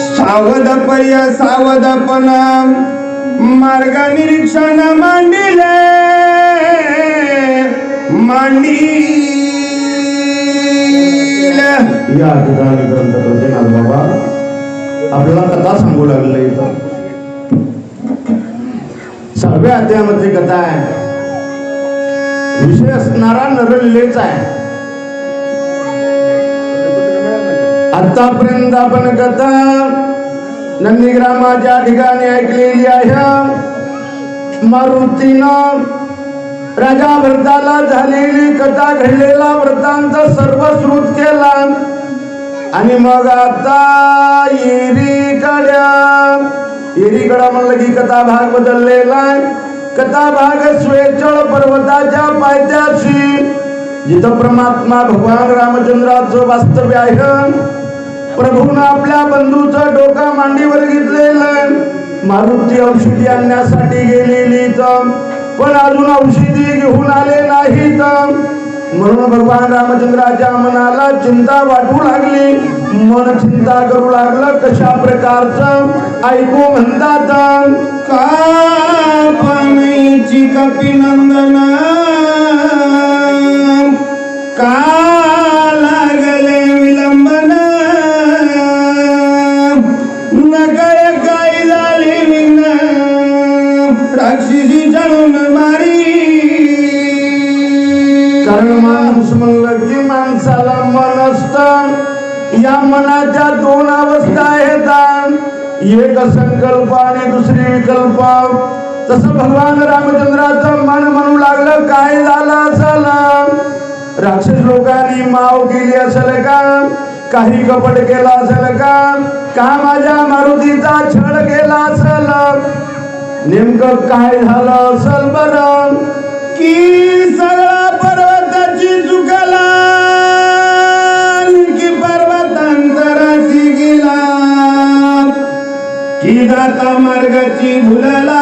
सावधपय सावधपणा मार्ग निरीक्षण मांडिले या ठिकाणी ग्रंथकर्ते नागबाबा आपल्याला कथा सांगू लागले. इथं 6व्या अध्यायामध्ये कथा आहे. विषय असणारा नरलीलेच आहे. आतापर्यंत आपण कथा नंदीग्रामाच्या ठिकाणी ऐकलेली आहे. मारुतीनं राजा भरताला झालेली कथा घडलेला वृत्तांत सर्व श्रुत केला आणि मग आता येरीकडा म्हणलं की कथा भाग बदललेला. कथा भाग स्वेच्छळ पर्वताच्या पायथ्याशी जिथं परमात्मा भगवान रामचंद्राचं वास्तव्य आहे. प्रभूनं आपल्या बंधूचं डोकं मांडीवर घेतलेलं. मारुती औषधी आणण्यासाठी गेलेली पण अजून औषधी घेऊन आले नाहीत. म्हणून भगवान रामचंद्राच्या मनाला चिंता वाटू लागली. मन चिंता करू लागलं. कशा प्रकारचं ऐकू म्हणतात. कापणीची कपिनंदन का लागले विलंबन नकळ काय झाली विघ्न राक्षसी जाणून मारी. कारण माणूस म्हणलं की माणसाला मन असतं. या मनाच्या दोन अवस्था आहेत. एक संकल्प आणि दुसरी विकल्प. तसं भगवान रामचंद्राचं मन म्हणू लागलं काय झालं असेल. राक्षस लोकांनी माव केली असेल का. काही कपट केला असेल का माझ्या मारुतीचा छळ केला असेल. नेमकं काय झालं असेल बरं. की सगळा पर्वताची चुकला की पर्वतांतराशी गेला की जाता मार्गाची भुलला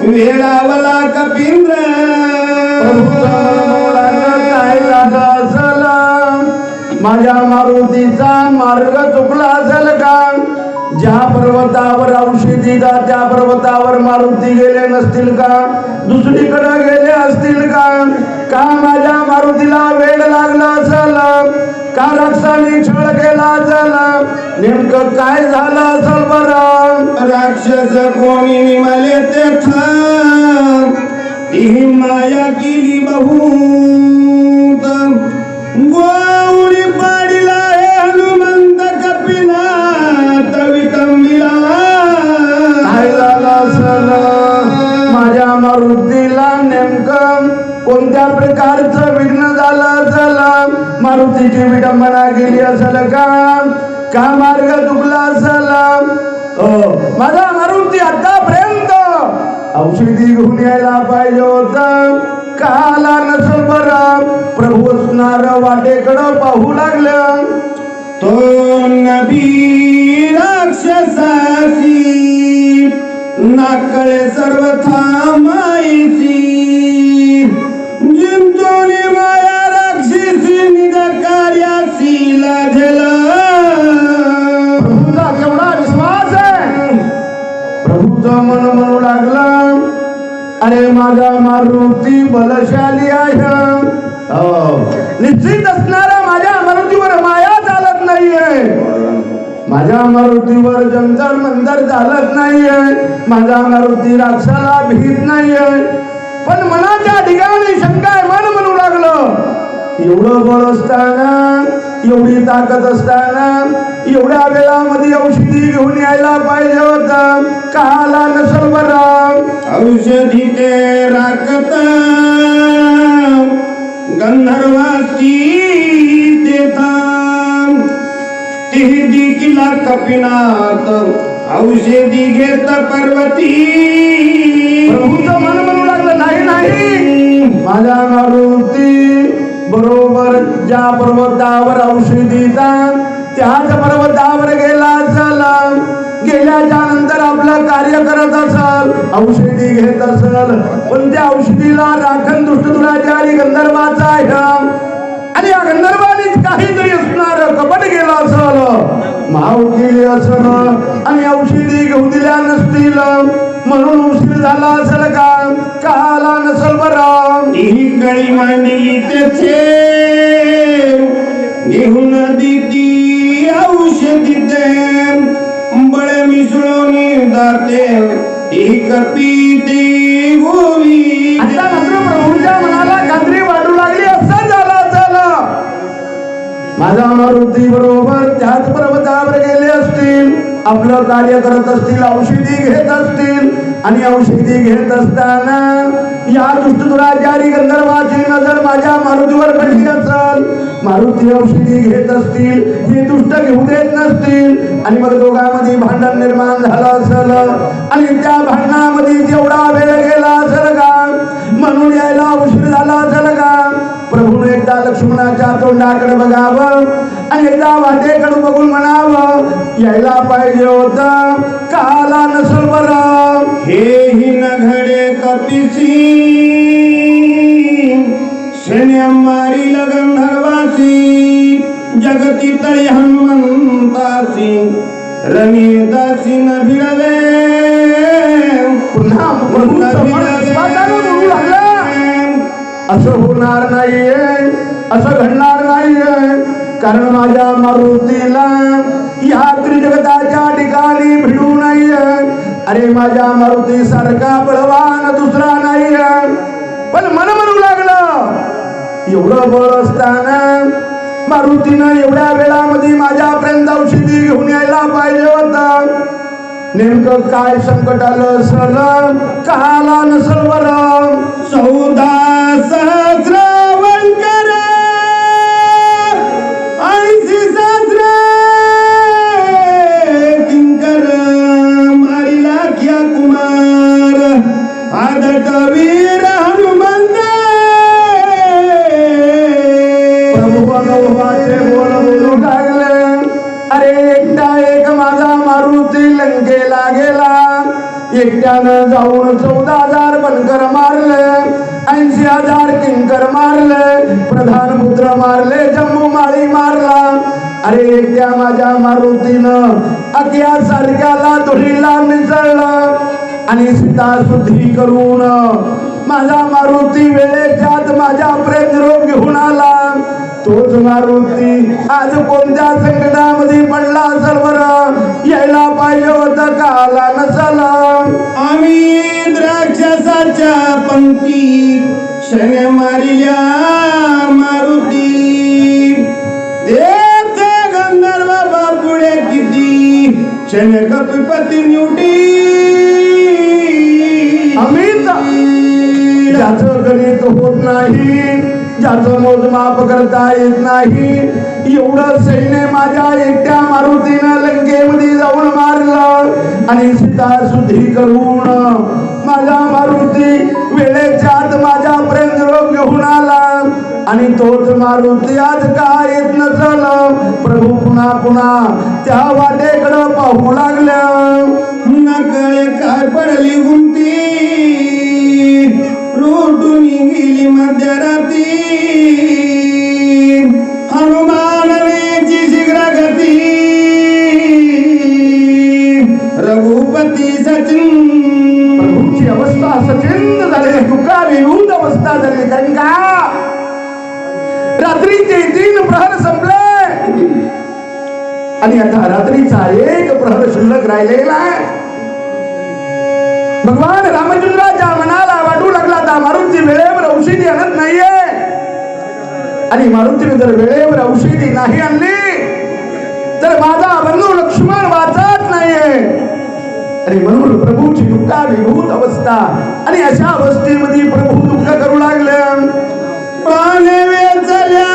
वेळावला कपिंद्र. काय झालं असेल. माझ्या मारुतीचा मार्ग चुकला असेल का. ज्या पर्वतावर औषधी त्या पर्वतावर मारुती गेले नसतील का. दुसरीकडे गेले असतील का माझ्या मारुतीला वेळ लागला असेल का. राक्षसाने छळ केला असेल. नेमकं काय झालं असेल बरं. राक्षस कोणी निमाले तेथ ती माया केली बहुत गोवडी पाडीला हे हनुमंत कपिनाथ विटंबिला. काय झालं असेल. माझ्या मारुतीला नेमकं कोणत्या प्रकारचं विघ्न झालं असेल. मारुतीची विडंबना केली असेल का मार्ग चुकला असेल. माझा मारुती आतापर्यंत औषधी घेऊन यायला पाहिजे होत. का आला नसेल बरं. प्रभू असणार वाटेकडं पाहू लागलं. तो नबी राक्षसासी नाकळे सर्वथा माईची जिंतोनी माया राक्षसी निज कार्यासी लाजल. प्रभूचा केवढा विश्वास आहे. प्रभूचं मन म्हणू लागलं अरे माझा मारुती बलशाली आहे. निश्चित असणारा माझ्या मारुतीवर माया चालत नाहीये. माझ्या मारुतीवर जंतर मंतर चालत नाहीये. माझा मारुती राक्षसाला भीत नाहीये. पण मनाच्या ठिकाणी शंका मन म्हणू लागलं एवढं बळ असताना एवढी ताकद असताना एवढ्या वेळामध्ये औषधी घेऊन यायला पाहिजे होतं. का आला नसेल बरं. औषधी ते राखत गंधर्वासी देता तिही दिकीला कपिनाथ औषधी घेत पार्वती. प्रभूचं मन म्हणू लागलं नाही माझ्या मारुती बरोबर ज्या पर्वतावर औषधी त्याच पर्वतावर गेला असेल. गेल्याच्या नंतर आपलं कार्य करत असेल. औषधी घेत असेल. पण त्या औषधीला राखण दुष्ट दुराचारी गंधर्वाचा आहे. आणि या गंधर्वानीच काहीतरी असणार गडबड गेला असल माव केली असल आणि औषधी घेऊ दिल्या नसतील म्हणून उशीर झाला असेल का आला नसल बरं ही गळी मांडली त्याचे घेऊन दिती औषधी ते बळे मिसळून जाते एक पीते गोवी आता मात्र प्रभूच्या मनाला खात्री वाटू लागली असं झालं असेल माझा मारुती बरोबर त्याच पर्वतावर गेले असतील आपलं कार्य करत असतील औषधी घेत असतील आणि औषधी घेत असताना या दुष्टदुराचारी गंधर्वाची नजर माझ्या मारुतीवर पडली असेल मारुती औषधी घेत असतील हे दुष्ट घेऊ देत नसतील आणि मग दोघांमध्ये भांडण निर्माण झालं असेल आणि त्या भांडणामध्ये जेवढा वेळ गेला असेल का म्हणून यायला उशीर झाला असेल का प्रभूने एकदा लक्ष्मणाच्या तोंडाकडे बघावं आणि एकदा वाटेकडे बघून म्हणावं यायला पाहिजे होतं का आला नसल बरं हेही न घडे कपिसी शन्या मारी गंधर्वासी जगती तळी हनुमंतासी रमेदासी न भिडवे पुन्हा असं होणार नाहीये असं घडणार नाहीये कारण माझ्या मारुतीला या त्रिजगताच्या ठिकाणी भिडू नाहीये अरे माझ्या मारुती सारखा बळवान दुसरा नाहीये पण मन म्हणू लागलं एवढं बळ असताना मारुतीनं एवढ्या वेळामध्ये माझ्यापर्यंत औषधी घेऊन यायला पाहिजे होतं नेमकं काय संकट आलं असल का आला नसल बरं 14 सहस्र वंकर 80 सहस्र किंकर मारिला क्या कुमार आदट वीर हनुमंत प्रभू भगवाने बोलू लागले अरे एकटा एक माझा मारुती लंकेला गेला एकट्यानं जाऊन 14,000 बनकर मारले 80,000 किंकर मारले प्रधान पुत्र मारले जम्मू माळी मारला अरे एकट्या माझ्या मारुतीनं अख्या सारख्याला धुळीला मिसळलं आणि सीता शुद्धी करून माझा मारुती वेळेच्यात माझ्या प्रेत रोग घेऊन आला तोच मारुती आज कोणत्या संकटामध्ये पडला असेल बरं यायला पाहिजे होतं का आला नसल आम्ही द्राक्षासाच्या पंक्ती शने मारिल्या मारुती देते गंधर्व बापुडे किती शने कपिपती निवटी अमित ज्याचं गणित होत नाही ज्याचं मोजमाप करता येत नाही एवढं सैन्य माझ्या एकट्या मारुतीनं लंकेमध्ये जाऊन मारलं आणि सीता शुद्धी करून माझा मारुती वेळेच्या आत माझ्या प्रेम रोग घेऊन आला आणि तोच मारुती आज का येत नसल प्रभू पुन्हा पुन्हा त्या वाटेकडं पाहू लागल्या नकळे काय पडली गुंती रोटून गेली मध्यराती हनुमानची शीघ्र गती रघुपती सचिन प्रभूची अवस्था सचिन झाली तुका विरुद्ध अवस्था झाली कारण का रात्रीचे 3 प्रहर संपले आणि आता रात्रीचा 1 प्रहर शिल्लक राहिलेला आहे भगवान रामचंद्राच्या मनाला वाटू लागला आता मारुती वेळेवर औषधी आणत नाहीये आणि मारुतीने जर वेळेवर औषधी नाही आणली तर माझा बंधू लक्ष्मण वाचत नाहीये आणि म्हणून प्रभूची दुःखाभिभूत अवस्था आणि अशा अवस्थेमध्ये प्रभू दुःख करू लागले पाने वेचल्या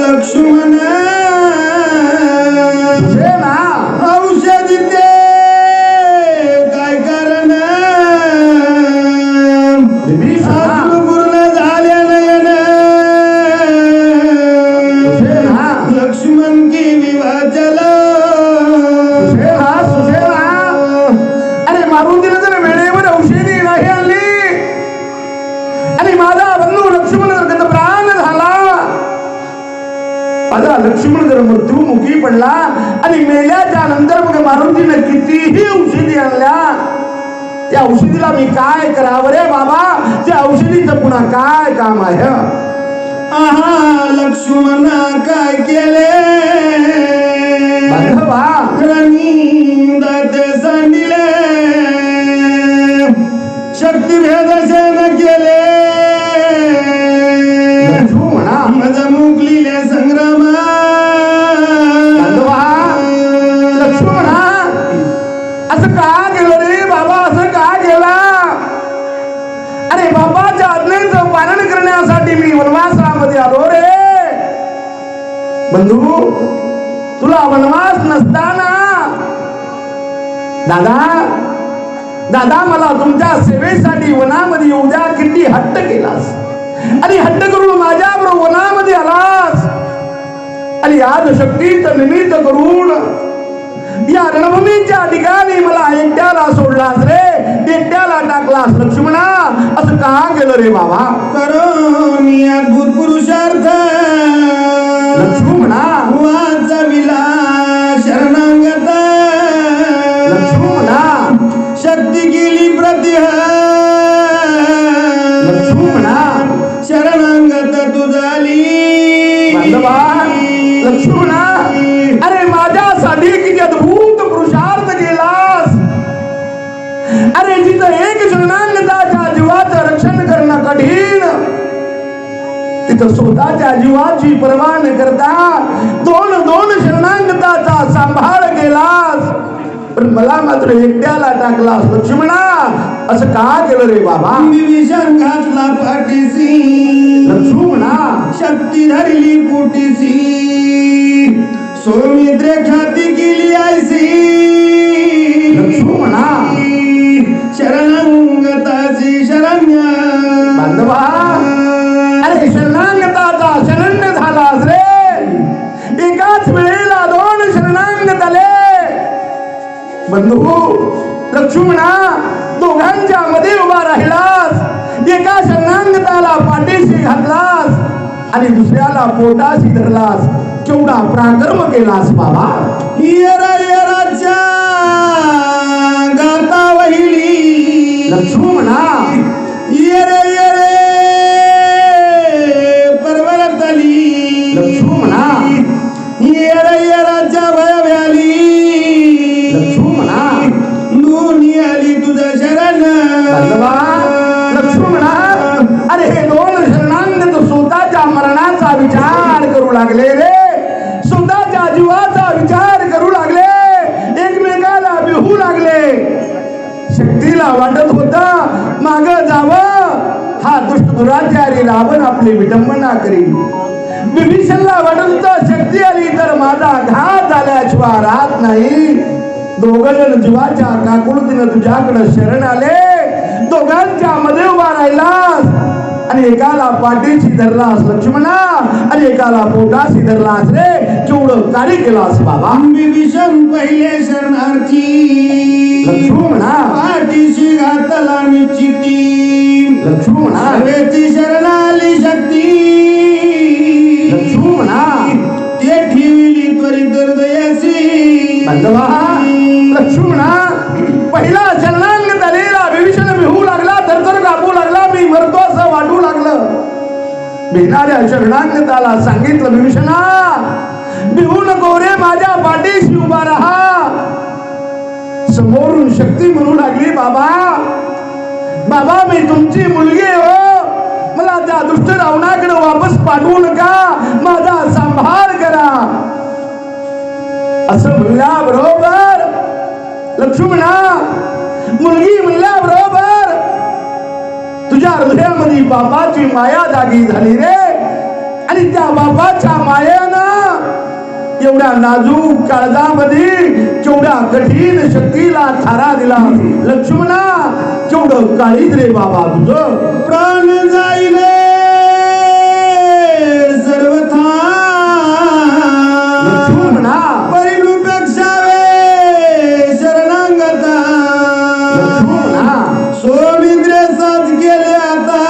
लक्ष्मण औषधी ते काय कारण पूर्ण झाले लक्ष्मण की विवाह चला अरे मारुतीने जर वेळेवर औषधी नाही आणली आणि माझा बंधू लक्ष्मण प्राण झाला आता लक्ष्मण जर मृत्यूमुखी पडला आणि मेल्याच्या नंतर मग मारुतीनं कितीही औषधी आणल्या, त्या औषधीला मी काय करावं रे बाबा? त्या औषधीचं पुन्हा काय काम आहे? आहा लक्ष्मण काय केले बांधवा रणी दाते सांडिले शक्ती भेदशन केले म्हणा मज मुकलीले संग्राम बांधवा लक्ष्मणा असं का केलं रे बाबा? असं का केला? अरे बाबाच्या आज्ञेचं पालन करण्यासाठी मी वनवासामध्ये आलो रे. बंधू तुला वनवास नसताना दादा मला तुमच्या सेवेसाठी वनामध्ये येऊ द्या. किती हट्ट केलास आणि हट्ट करून माझ्याबरोबर वनामध्ये आलास आणि आज शक्तीचं निमित्त करून या रणभूमीच्या ठिकाणी मला एकट्याला सोडलास रे, एकट्याला टाकलास. लक्ष्मणा असं का केलं रे बाबा? करून अद्भुत पुरुषार्थ लक्ष्मणा वाचविला शरणांगत लक्ष्मणा शक्ती केली प्रतिह लक्ष्मणा शरणांगत तू झाली बांधवा लक्ष्मणा अरे माझ्यासाठी किती अद्भुत पुरुषार्थ केलास. अरे जिथं एक शरणांगताच्या जीवाचं रक्षण करणं कठीण, तिथं स्वतःच्या जीवाची पर्वा न करता दोन शरणांगताचा सांभाळ केलास, पण मला मात्र एकट्याला टाकलास. लक्ष्मणा असं का केलं रे बाबा? विभीषण घातला पाठीसी लक्ष्मणा शक्ती धरली पोटीसी सौमित्रे ख्याती केली ऐसी लक्ष्मणा शरणांगताची शरण्य बांधवा अरे शरणांगताचा शरण्य झालास रे. एकाच वेळेला दोन शरणांगत आले. बंधू लक्ष्मणा दोघांच्या मध्ये उभा राहिलास. एका शरणांगताला पाठीशी घातलास आणि दुसऱ्याला पोटाशी धरलास. केवढा पराक्रम केलास बाबा. येराच्या गाता वहिली लक्ष्मणा येरे परवरतली लक्ष्मणा येराच्या भयव्याली लक्ष्मणा दोन्ही आली तुझं शरण बांधवा लक्ष्मणा अरे हे दोन शरणांगत स्वतःच्या मरणाचा विचार करू लागले रे. स्वतःच्या जीवाचा विचार करू लागले. एकमेकाला बिहू लागले. शक्तीला वाटत होता माग जावं, हा दुष्ट दुराचारी रावण आपली विडंबना करी. विभीषणला वाटत होतं शक्ती आली तर माझा घात झाल्याशिवाय राहत नाही. दोघं जण जीवाच्या काकुळतीनं तुझ्याकडे शरण आले. दोघांच्या मध्ये उभा राहिलास आणि एकाला पाठीशी धरलास लक्ष्मणा आणि एकाला पोटाशी धरलास रे. केवढं कार्य केलास बाबा. विभीषण पहिले शरणार्थी लक्ष्मणा पाठीशी घातला निश्चिती लक्ष्मणा सर्वेची शरणाली शक्ती लक्ष्मणा ते ठेवली त्वरित हृदयासी. बांधवा लक्ष्मणा पहिला शरणांगत आलेला विभीषण भिवू लागला, थरथर कापू लागला. मी मरतो असं वाटू लागलं. भिणाऱ्या शरणांगताला सांगितलं विभीषणा भिवू नको रे, माझ्या पाठीशी उभा राहा. समोरून शक्ती म्हणू लागली बाबा मी तुमची मुलगी हो, मला त्या दुष्ट रावणाकडे वापस पाठवू नका, माझा सांभाळ करा. असं म्हणल्याबरोबर लक्ष्मणा मुलगी म्हणल्याबरोबर तुझ्या हृदयामध्ये बाबाची माया जागी झाली रे. आणि त्या बाबाच्या मायेनं एवढ्या नाजूक काळजामध्ये केवढ्या कठीण शक्तीला थारा दिला. लक्ष्मणा केवढं काळीज रे बाबा तुझं. प्राण जाईले सर्वथा लक्ष्मणा परिलुपेक्षा शरणांगता लक्ष्मणा सोमित्रे साथ गेले आता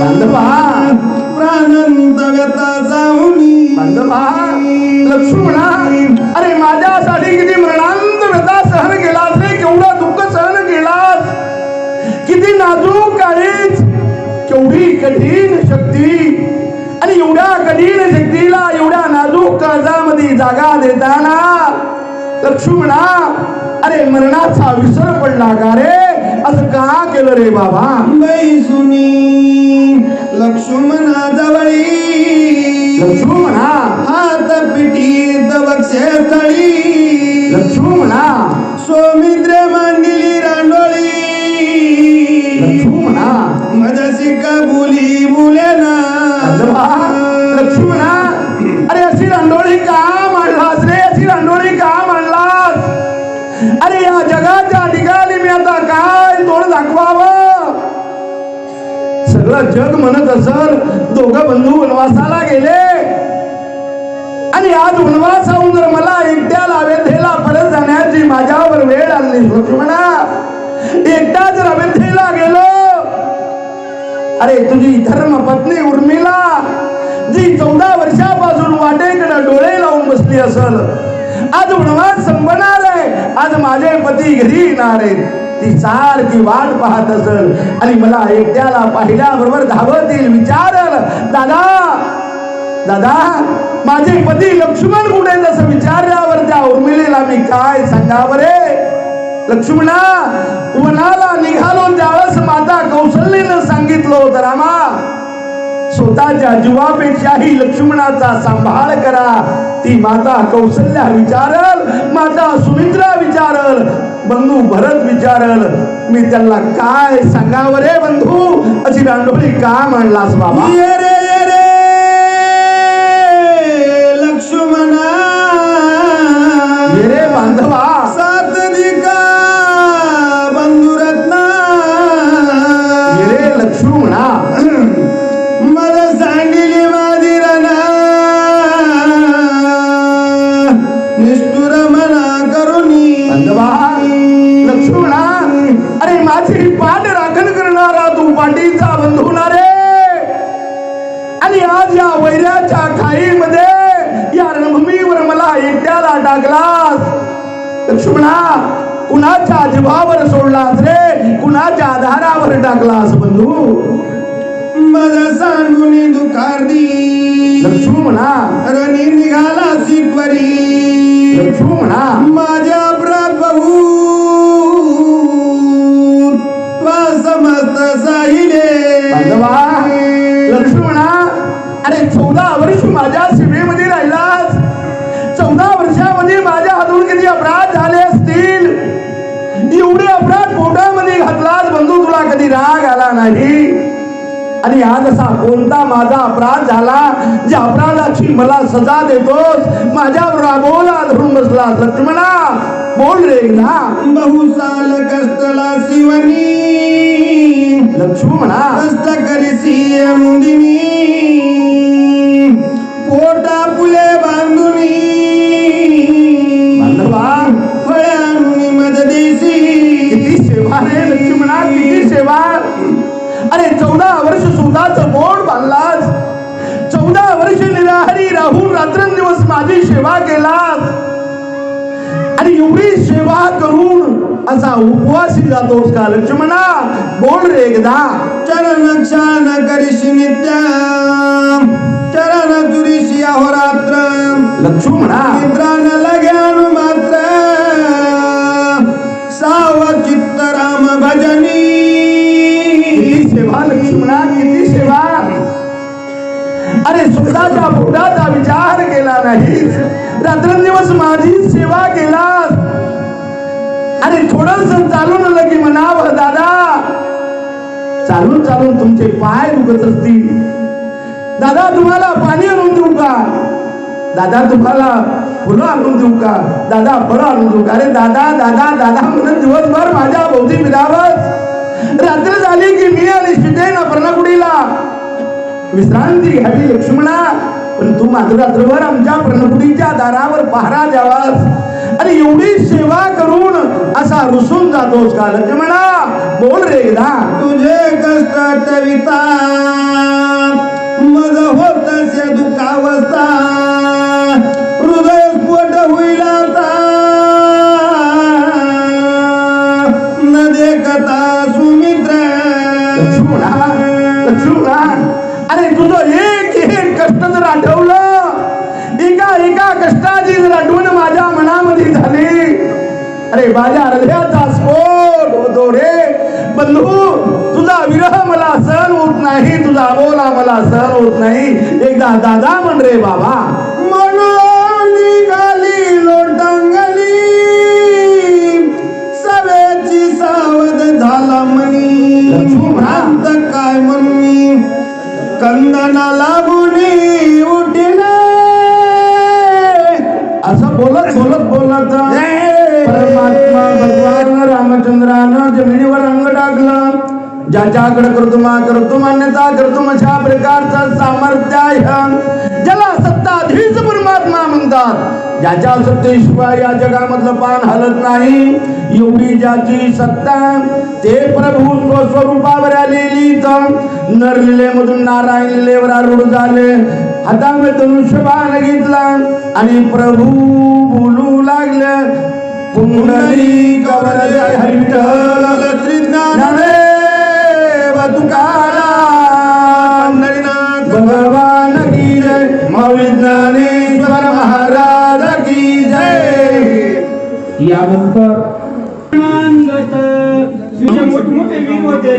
बांधवा प्राणंत व्यथा जाऊन अंधभा लक्ष्मणा, अरे माझ्यासाठी किती मरणांत व्यथा सहन केलास रे, केवढं दुःख सहन केलास, किती नाजूक काळीच, केवढी कठीण शक्ती, आणि एवढ्या कठीण शक्तीला एवढ्या नाजूक काळजामध्ये जागा देताना लक्ष्मणा, अरे मरणाचा विसर पडला का रे, असं का केलं रे बाबा? बैसुनी लक्ष्मणा जवळी, लक्ष्मणा हात पिठीत वक्षस्थळी, लक्ष्मणा सौमित्र मांडिली रांडोळी, लक्ष्मणा मजसी कबुली बुलेना. लक्ष्मणा, अरे अशी रांडोळी का मांडलास रे, अशी रांडोळी का मांडलास? अरे या जगाच्या ठिकाणी मी आता काय तोड दाखवावं? सगळं जग म्हणत असल दोघं बंधू वनवासाला गेले, आणि आज वनवासाहून जर मला एकट्याला अयोध्येला परत जाण्याची माझ्यावर वेळ आली लक्ष्मणा, एकटा जर अयोध्येला गेलो, अरे तुझी धर्मपत्नी उर्मिला जी 14 वर्षापासून वाटेकडे डोळे लावून बसली असल, आज वनवास संपणार आहे, आज माझे पती घरी येणार आहेत, ती सारखी वाट पाहत असल, आणि मला एकट्याला पाहिल्याबरोबर धावत येईल, विचारल दादा दादा माझे पती लक्ष्मण कुठे, तसं विचारल्यावर त्या उर्मिलेला मी काय सांगावं रे? लक्ष्मणा, वनाला निघालो त्यावेळेस माता कौशल्येनं सांगितलं होतं, रामा स्वतःच्या जीवापेक्षाही लक्ष्मणाचा सांभाळ करा. ती माता कौशल्या विचारल, माता सुमित्रा विचारल, बंधू भरत विचारल, मी त्यांना काय सांगावं रे बंधू, अशी रांडोळी का मांडलास बाबा? ये रे लक्ष्मणा, ये रे बांधवा, सात दिका बंधुरत्ना, ये रे लक्ष्मणा, मला सांगितली माझी रणा, निष्ठुर मना करुणी. बांधवा लक्ष्मणा, अरे माझी पाठ राखण करणारा तू पाठीचा बंधू ना रे, आणि आज या वैऱ्याच्या खाईमध्ये या रणभूमीवर मला एकट्याला टाकलास. लक्ष्मणा, कुणाच्या जीवावर सोडलास रे, कुणाच्या आधारावर टाकलास बंधू? मला सांगून दुखार्दी लक्ष्मणा, रणी निघाला शिकवरी, लक्ष्मणा माझ्या प्रभू समस्त साहिले. बांधवा लक्ष्मणा, अरे 14 वर्ष माझ्या सीमेमध्ये राहिलास, 14 वर्षामध्ये माझ्या हातून किती अपराध झाले असतील, एवढे अपराध पोटामध्ये घातलास बंधू, तुला कधी राग आला नाही? आणि आज असा कोणता माझा अपराध झाला ज्या अपराधाची मला सजा देतोस, माझ्यावर रागोला धरून बसलास? लक्ष्मणा बोल रे ना. बहुसाल कष्टला शिवनी, लक्ष्मणा कष्ट करीसी मुदिनी, पोटा पुले बांधुनी, बांधवा फळ्यानुनी मज देसी. किती सेवा रे लक्ष्मणा, किती सेवा. अरे 14 वर्ष सुताचं बोट बांधलास, 14 वर्ष निराहारी राहून रात्रंदिवस माझी सेवा केलास, आणि एवढी सेवा करून असा उपवासी जातोस का लक्ष्मणा? बोल रे एकदा. चरण क्षान करीशी नित्य, चरण तुरीशी अहोरात्र, लक्ष्मणा निद्रा न लाग्यानु मात्र, साव चित्त राम भजनी. किती सेवा लक्ष्मणा, किती सेवा. अरे स्वतःच्या पोटाचा विचार केला नाही, रात्रंदिवस माझी सेवा केलास. अरे थोडंस चालून आलं की म्हणावं दादा, चालून चालून तुमचे पाय दुखत असतील, दादा तुम्हाला पाणी आणून देऊ का, दादा तुम्हाला फुलं आणून देऊ का, दादा फळं आणून देऊ का? अरे दादा दादा दादा म्हणून दिवसभर माझ्या भोवती फिरावंच, रात्र झाली की मी आणि सीतेनं पर्णकुडीला विश्रांती घ्यावी लक्ष्मणा, पण तू मात्र रात्रभर आमच्या पर्णकुडीच्या दारावर पहारा द्यावास, आणि एवढी सेवा करून असा रुसून जातोस का लक्ष्मणा? बोल रे एकदा. तुझे कष्ट विता मज होत दुखावस्था, लक्ष्मणा अरे तुझं एक एक कष्ट जर आठवलं एका कष्टाची जर आठवण माझ्या मनामध्ये झाली अरे माझ्या हृदयाचा स्फोट होतो रे बंधू तुझा विरह मला सहन होत नाही तुझा बोला मला सहन होत नाही एकदा दादा म्हण रे बाबा म्हणून निघाली लोटांगली सवेची सावध झाला मनी लक्ष्मणा. काय म्हणून कंदना लागुनी उठिले असं बोलत परमात्मा भगवान रामचंद्रानं जमिनीवर अंग टाकलं ज्याच्याकडे कर्तुम अन्यथा कर्तुम अशा प्रकारचं सामर्थ्य आहे ज्याला सत्ताधीश परमात्मा म्हणतात ज्याच्या सत्तेशिवाय या जगामधलं पान हलत नाही एवढी ज्याची सत्ता ते प्रभू स्वस्वरूपावर आलेली नर लीलेमधून नारायण लीलेवर आरूढ झाले हातामध्ये धनुष्यबाण घेतला आणि प्रभू बोलू लागले पुंडलिक वरद हरिविठ्ठल ज्ञानदेव तुकाराम भगवान की जय मौली ज्ञानेश्वर महाराज की जय. यानंतर मोठे वीर होते